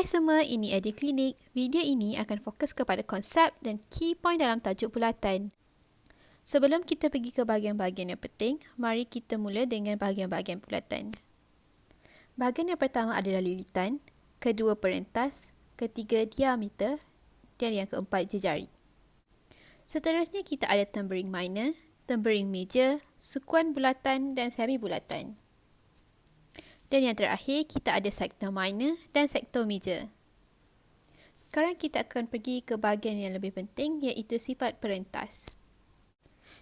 Hai semua, ini Edu Klinik. Video ini akan fokus kepada konsep dan key point dalam tajuk bulatan. Sebelum kita pergi ke bahagian-bahagian yang penting, mari kita mula dengan bahagian-bahagian bulatan. Bahagian yang pertama adalah lilitan, kedua perentas, ketiga diameter dan yang keempat jejari. Seterusnya kita ada tempering minor, tempering major, sukuan bulatan dan semi bulatan. Dan yang terakhir, kita ada sektor minor dan sektor major. Sekarang kita akan pergi ke bahagian yang lebih penting, iaitu sifat perentas.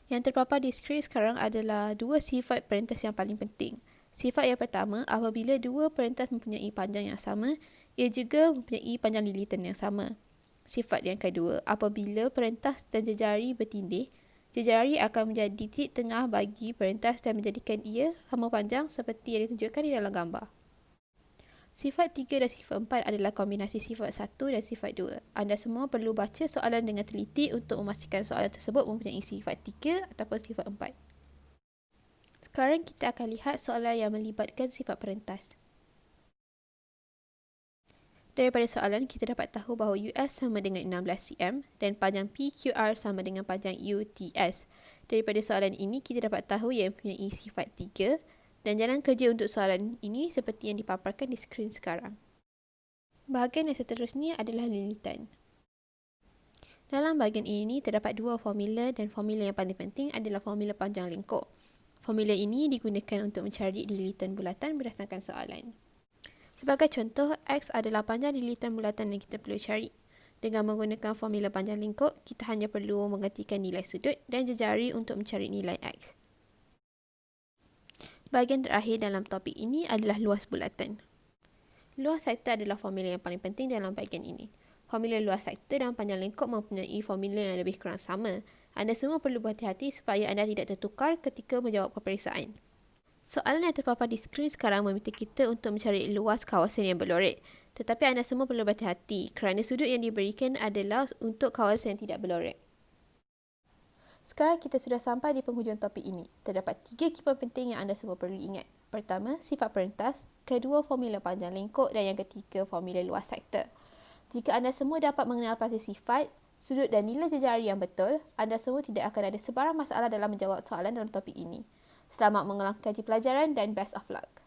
Yang terpapar di skrin sekarang adalah dua sifat perentas yang paling penting. Sifat yang pertama, apabila dua perentas mempunyai panjang yang sama, ia juga mempunyai panjang lilitan yang sama. Sifat yang kedua, apabila perentas dan jejari bertindih, jejari akan menjadi titik tengah bagi perentas dan menjadikan ia sama panjang seperti yang ditunjukkan di dalam gambar. Sifat 3 dan sifat 4 adalah kombinasi sifat 1 dan sifat 2. Anda semua perlu baca soalan dengan teliti untuk memastikan soalan tersebut mempunyai sifat 3 ataupun sifat 4. Sekarang kita akan lihat soalan yang melibatkan sifat perentas. Daripada soalan, kita dapat tahu bahawa US sama dengan 16 cm dan panjang PQR sama dengan panjang UTS. Daripada soalan ini, kita dapat tahu ia mempunyai sifat 3 dan jalan kerja untuk soalan ini seperti yang dipaparkan di skrin sekarang. Bahagian yang seterusnya adalah lilitan. Dalam bahagian ini, terdapat dua formula dan formula yang paling penting adalah formula panjang lengkuk. Formula ini digunakan untuk mencari lilitan bulatan berdasarkan soalan. Sebagai contoh, X adalah panjang lilitan bulatan yang kita perlu cari. Dengan menggunakan formula panjang lengkuk, kita hanya perlu menggantikan nilai sudut dan jejari untuk mencari nilai X. Bahagian terakhir dalam topik ini adalah luas bulatan. Luas sektor adalah formula yang paling penting dalam bahagian ini. Formula luas sektor dan panjang lengkuk mempunyai formula yang lebih kurang sama. Anda semua perlu berhati-hati supaya anda tidak tertukar ketika menjawab peperiksaan. Soalan yang terpapar di skrin sekarang meminta kita untuk mencari luas kawasan yang berlorek. Tetapi anda semua perlu berhati-hati kerana sudut yang diberikan adalah untuk kawasan yang tidak berlorek. Sekarang kita sudah sampai di penghujung topik ini. Terdapat 3 key point penting yang anda semua perlu ingat. Pertama, sifat perentas. Kedua, formula panjang lengkuk. Dan yang ketiga, formula luas sektor. Jika anda semua dapat mengenal pasti sifat, sudut dan nilai jejari yang betul, anda semua tidak akan ada sebarang masalah dalam menjawab soalan dalam topik ini. Selamat mengulang kaji pelajaran dan best of luck.